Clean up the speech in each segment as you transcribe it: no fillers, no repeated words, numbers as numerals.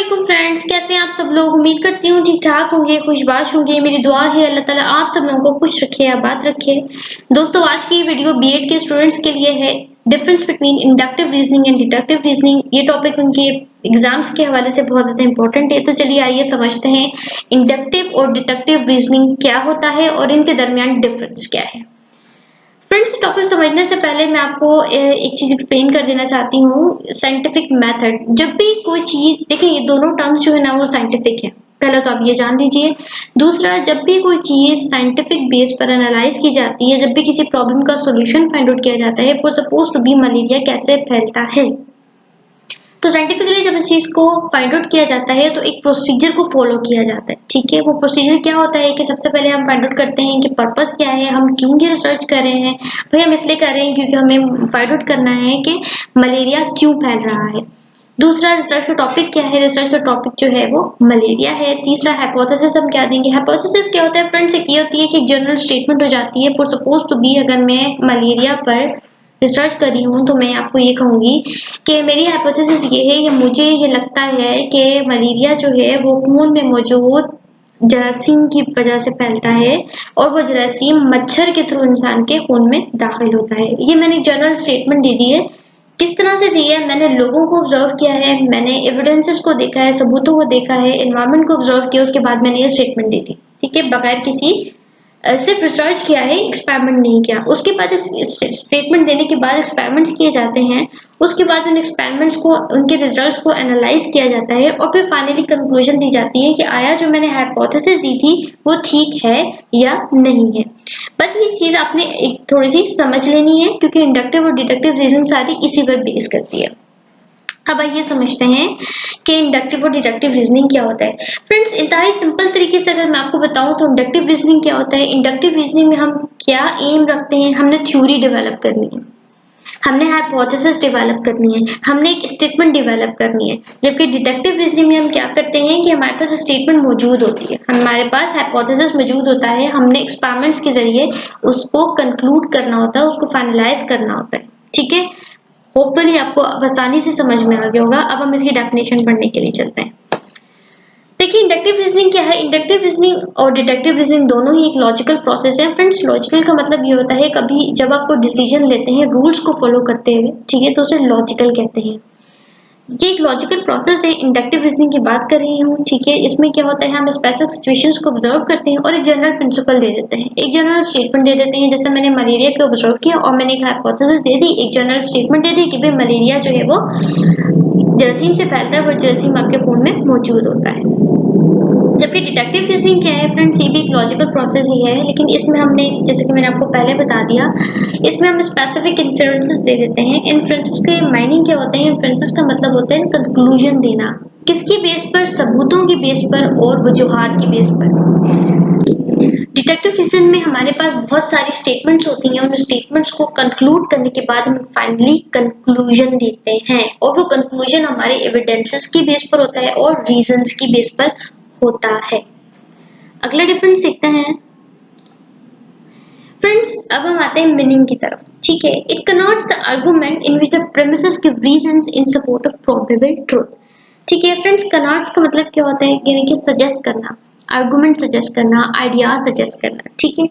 वालेकुम फ्रेंड्स, कैसे हैं आप सब लोग। उम्मीद करती हूँ ठीक ठाक होंगे, खुशबाश होंगे। मेरी दुआ है अल्लाह ताला आप सब लोगों को खुश रखे, आबाद रखे। दोस्तों, आज की वीडियो बीएड के स्टूडेंट्स के लिए है। Difference between inductive reasoning and deductive reasoning. ये टॉपिक उनके एग्जाम्स के हवाले से बहुत ज्यादा इंपॉर्टेंट है। तो चलिए आइए समझते हैं इंडक्टिव और डिडक्टिव रीजनिंग क्या होता है और इनके दरमियान डिफरेंस क्या है। फ्रेंड्स, टॉपिक समझने से पहले मैं आपको एक चीज एक्सप्लेन कर देना चाहती हूँ। साइंटिफिक मेथड, जब भी कोई चीज, देखिए ये दोनों टर्म्स जो है ना वो साइंटिफिक है, पहले तो आप ये जान लीजिए। दूसरा, जब भी कोई चीज साइंटिफिक बेस पर एनालाइज की जाती है, जब भी किसी प्रॉब्लम का सॉल्यूशन फाइंड आउट किया जाता है, for suppose to be malaria कैसे फैलता है, तो साइंटिफिकली जब इस चीज को फाइंड आउट किया जाता है तो एक प्रोसीजर को फॉलो किया जाता है। ठीक है, वो प्रोसीजर क्या होता है कि सबसे पहले हम फाइंड आउट करते हैं कि पर्पस क्या है, हम क्यों ये रिसर्च कर रहे हैं। भाई हम इसलिए कर रहे हैं क्योंकि हमें फाइंड आउट करना है कि मलेरिया क्यों फैल रहा है। दूसरा, रिसर्च का टॉपिक क्या है, रिसर्च का टॉपिक जो है वो मलेरिया है। तीसरा, हाइपोथेसिस हम क्या देंगे। हाइपोथेसिस क्या होता है फ्रेंड्स, एक ये होती है कि एक जनरल स्टेटमेंट हो जाती है। फॉर सपोज टू बी, अगर मैं मलेरिया पर रिसर्च कर रही हूँ तो मैं आपको ये कहूंगी कि मेरी हाइपोथेसिस ये है, या मुझे ये लगता है कि मलेरिया जो है वो खून में मौजूद जरासीम की वजह से फैलता है और वो जरासीम मच्छर के थ्रू इंसान के खून में दाखिल होता है। ये मैंने जनरल स्टेटमेंट दे दी है। किस तरह से दी है, मैंने लोगों को ऑब्जर्व किया है, मैंने एविडेंसेस को देखा है, सबूतों को देखा है, एनवायरनमेंट को ऑब्जर्व किया, उसके बाद मैंने ये स्टेटमेंट दी थी। ठीक है, बगैर किसी सिर्फ रिसर्च किया है, एक्सपेरिमेंट नहीं किया। उसके बाद स्टेटमेंट देने के बाद एक्सपेरिमेंट्स किए जाते हैं। उसके बाद उन एक्सपेरिमेंट्स को, उनके रिजल्ट्स को एनालाइज किया जाता है और फिर फाइनली कंक्लूजन दी जाती है कि आया जो मैंने हाइपोथेसिस दी थी वो ठीक है या नहीं है। बस ये चीज आपने एक थोड़ी सी समझ लेनी है, क्योंकि इंडक्टिव और डिडक्टिव रीजनिंग सारी इसी पर बेस करती है। अब आइए समझते हैं कि इंडक्टिव और डिडक्टिव रीजनिंग क्या होता है। फ्रेंड्स, इंतहाई सिंपल तरीके से अगर मैं आपको बताऊं तो इंडक्टिव रीजनिंग क्या होता है। इंडक्टिव रीजनिंग में हम क्या एम रखते हैं, हमने थ्योरी डेवलप करनी है, हमने हाइपोथेसिस डेवलप करनी है, हमने एक स्टेटमेंट डेवलप करनी है। जबकि डिडक्टिव रीजनिंग में हम क्या करते हैं कि हमारे पास स्टेटमेंट मौजूद होती है, हमारे पास हाइपोथेसिस मौजूद होता है, हमने एक्सपेरिमेंट्स के जरिए उसको कंक्लूड करना होता है, उसको फाइनलाइज करना होता है। ठीक है, होपफुली आपको आसानी से समझ में आ गया होगा। अब हम इसकी डेफिनेशन पढ़ने के लिए चलते हैं। देखिए, इंडक्टिव रीजनिंग क्या है। इंडक्टिव रीजनिंग और डिडक्टिव रीजनिंग दोनों ही एक लॉजिकल प्रोसेस है। फ्रेंड्स, लॉजिकल का मतलब ये होता है, कभी जब आप कोई डिसीजन लेते हैं रूल्स को फॉलो करते हुए, ठीक है, तो उसे लॉजिकल कहते हैं। ये एक लॉजिकल प्रोसेस है। इंडक्टिव रीजनिंग की बात कर रही हूँ, ठीक है। इसमें क्या होता है, हम स्पेसिफिक सिचुएशंस को ऑब्जर्व करते हैं और एक जनरल प्रिंसिपल दे देते हैं, एक जनरल स्टेटमेंट दे देते हैं। जैसे मैंने मलेरिया को ऑब्जर्व किया और मैंने एक हाइपोथेसिस दे दी, एक जनरल स्टेटमेंट दे दी कि भाई मलेरिया जो है वो जरासीम से फैलता है, वो जरासीम आपके खून में मौजूद होता है। जबकि डिडक्टिव रीजनिंग क्या है फ्रेंड्स, ये भी एक लॉजिकल प्रोसेस ही है, लेकिन इसमें हमने, जैसे कि मैंने आपको पहले बता दिया, इसमें हम स्पेसिफिक इन्फ्रेंसेस दे देते हैं। इन्फ्रेंसेस के माइनिंग क्या होते हैं, इन्फ्रेंसेस का मतलब होता है कंक्लूजन देना। किसकी बेस पर, सबूतों की बेस पर और वजूहात की बेस पर। डिडक्टिव रीजन में हमारे पास बहुत सारी स्टेटमेंट्स होती हैं, उन स्टेटमेंट्स को कंक्लूड करने के बाद हम फाइनली कंक्लूजन देते हैं, और वो कंक्लूजन हमारे एविडेंसेस की बेस पर होता है और रीजंस की बेस पर होता है। अगला डिफरेंस देखते हैं फ्रेंड्स। अब हम आते हैं मीनिंग की तरफ। ठीक है, it connotes the argument in which the premises give reasons in support of probable truth. ठीक है फ्रेंड्स, कनोट्स का मतलब क्या होता है, यानी कि सजेस्ट करना, आर्गुमेंट सजेस्ट करना, आइडिया सजेस्ट करना। ठीक है,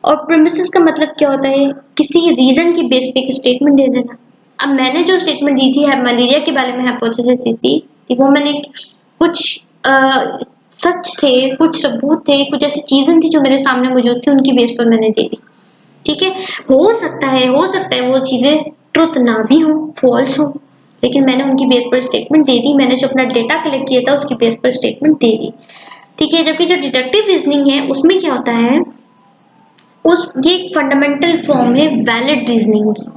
और प्रेमिसेस का मतलब क्या होता है, किसी रीजन की बेस पे एक स्टेटमेंट दे देना। अब मैंने जो स्टेटमेंट दी थी मलेरिया के बारे में, हाइपोथेसिस दी थी कि वो मैंने कुछ सच थे, कुछ सबूत थे, कुछ ऐसी चीजें थी जो मेरे सामने मौजूद थी, उनकी बेस पर मैंने दे दी। ठीक है, हो सकता है वो चीजें ट्रुथ ना भी हो, फॉल्स हो, लेकिन मैंने उनकी बेस पर स्टेटमेंट दे दी। मैंने जो अपना डेटा कलेक्ट किया था उसकी बेस पर स्टेटमेंट दे दी। ठीक है, जबकि जो डिडक्टिव रीजनिंग है उसमें क्या होता है, ये एक फंडामेंटल फॉर्म है वैलिड रीजनिंग की।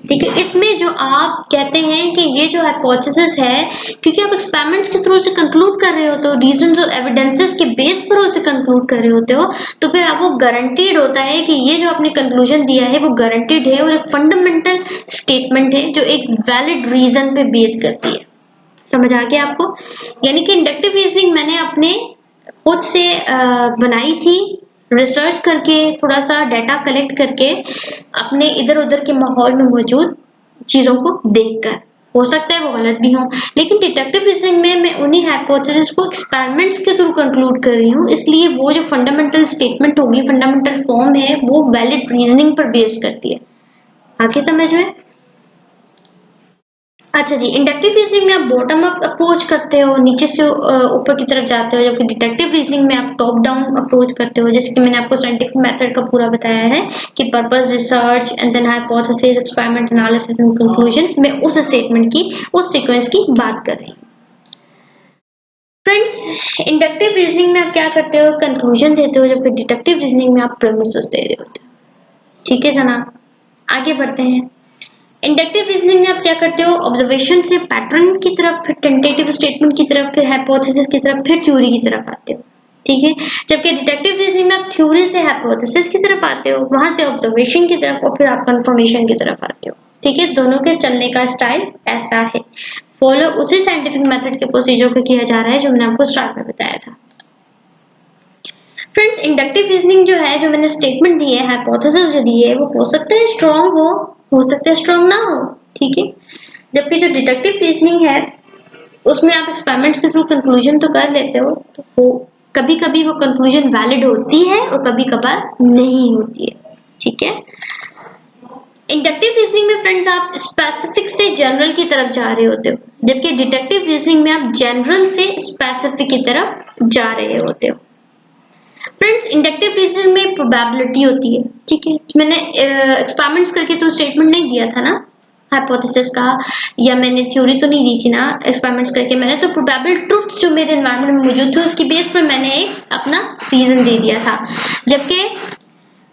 ठीक है, इसमें जो आप कहते हैं कि ये जो हाइपोथेसिस है, क्योंकि आप एक्सपेरिमेंट्स के थ्रू से कंक्लूड कर रहे होते हो, रीजंस और एविडेंसेस के बेस पर उसे कंक्लूड कर रहे होते हो, तो फिर आपको गारंटीड होता है कि ये जो आपने कंक्लूजन दिया है वो गारंटीड है और एक फंडामेंटल स्टेटमेंट है जो एक वैलिड रीजन पे बेस करती है। समझ आ गया आपको। यानी कि इंडक्टिव रीजनिंग मैंने अपने खुद से बनाई थी, रिसर्च करके, थोड़ा सा डाटा कलेक्ट करके, अपने इधर उधर के माहौल में मौजूद चीजों को देखकर। हो सकता है वो गलत भी हो, लेकिन डिडक्टिव रीजनिंग में मैं उन्हीं हाइपोथेसिस को एक्सपेरिमेंट्स के थ्रू कंक्लूड कर रही हूँ, इसलिए वो जो फंडामेंटल स्टेटमेंट होगी, फंडामेंटल फॉर्म है, वो वैलिड रीजनिंग पर बेस्ड करती है। आगे समझ में? अच्छा जी, इंडक्टिव रीजनिंग में आप बॉटम अप अप्रोच करते हो, नीचे से ऊपर की तरफ जाते हो, जबकि डिडक्टिव रीजनिंग में आप टॉप डाउन अप्रोच करते हो, जैसे कि मैंने आपको साइंटिफिक मेथड का पूरा बताया है कि purpose, research and then hypothesis, experiment, analysis and conclusion. मैं उस स्टेटमेंट की, उस सीक्वेंस की बात कर रही हूँ। फ्रेंड्स, इंडक्टिव रीजनिंग में आप क्या करते हो? कंक्लूजन देते हो, जबकि डिडक्टिव रीजनिंग में आप प्रेमिसेस दे रहे होते हो। ठीक है जनाब, आगे बढ़ते हैं। इंडक्टिव रीजनिंग में आप क्या करते हो? ऑब्जर्वेशन से पैटर्न की तरफ, फिर टेंटेटिव स्टेटमेंट की तरफ, फिर हाइपोथेसिस की तरफ, फिर थ्योरी की तरफ आते हो। ठीक है, जबकि डिडक्टिव रीजनिंग में आप थ्योरी से हाइपोथेसिस की तरफ आते हो, वहां से ऑब्जर्वेशन की तरफ और फिर आप कंफर्मेशन की तरफ आते हो। ठीक है, दोनों के चलने का स्टाइल ऐसा है, फॉलो उसी साइंटिफिक मेथड के प्रोसीजर को किया जा रहा है जो मैंने आपको स्टार्ट में बताया था। फ्रेंड्स, इंडक्टिव रीजनिंग जो है, जो मैंने स्टेटमेंट दी है, हाइपोथेसिस जो दी है, वो हो सकता है स्ट्रॉन्ग हो सकता है स्ट्रॉन्ग ना हो। ठीक है, जबकि जो डिडक्टिव रीजनिंग है, उसमें आप एक्सपेरिमेंट्स के थ्रू कंक्लूजन तो कर लेते हो, तो वो कभी कभी वो कंक्लूजन वैलिड होती है और कभी कभार नहीं होती है। ठीक है, इंडक्टिव रीजनिंग में फ्रेंड्स आप स्पेसिफिक से जनरल की तरफ जा रहे होते हो, जबकि डिडक्टिव रीजनिंग में आप जनरल से स्पेसिफिक की तरफ जा रहे होते हो। फ्रेंड्स, इंडक्टिव रीजनिंग में प्रोबेबिलिटी होती है। ठीक है, मैंने एक्सपेरिमेंट्स करके तो स्टेटमेंट नहीं दिया था ना हाइपोथेसिस का, या मैंने थ्योरी तो नहीं दी थी ना एक्सपेरिमेंट्स करके, मैंने तो प्रोबेबल ट्रुथ जो मेरे एनवायरनमेंट में मौजूद थे उसकी बेस पर मैंने एक अपना रीजन दे दिया था। जबकि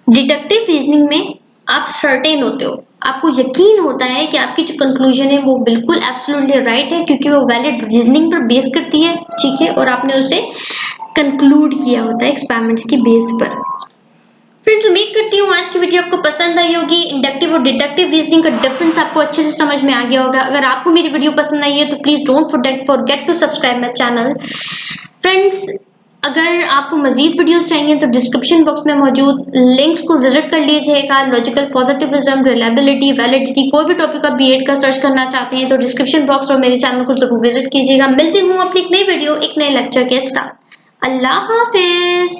डिडक्टिव रीजनिंग में आप सर्टेन होते हो, आपको यकीन होता है कि आपकी जो कंक्लूजन है वो बिल्कुल एब्सोल्युटली राइट है, क्योंकि वो वैलिड रीजनिंग पर बेस करती है। ठीक है, और आपने उसे कंक्लूड किया होता है एक्सपेरिमेंट्स की बेस पर। फ्रेंड्स, उम्मीद करती हूँ आज की वीडियो आपको पसंद आई होगी। इंडक्टिव और डिडक्टिव रीजनिंग का डिफरेंस आपको अच्छे से समझ में आ गया होगा। अगर आपको मेरी वीडियो पसंद आई है तो please don't forget to subscribe my channel. Friends, अगर आपको मजीद वीडियोस चाहिए तो डिस्क्रिप्शन बॉक्स में मौजूद लिंक्स को विजिट कर लीजिएगा। लॉजिकल पॉजिटिविज्म, रिलायबिलिटी, वैलिडिटी, कोई भी टॉपिक आप बीएड का सर्च करना चाहते हैं तो डिस्क्रिप्शन बॉक्स और मेरे चैनल को जरूर विजिट कीजिएगा। मिलती हूँ अपनी एक नई वीडियो, एक नए लेक्चर के साथ। अल्लाह हाफिज।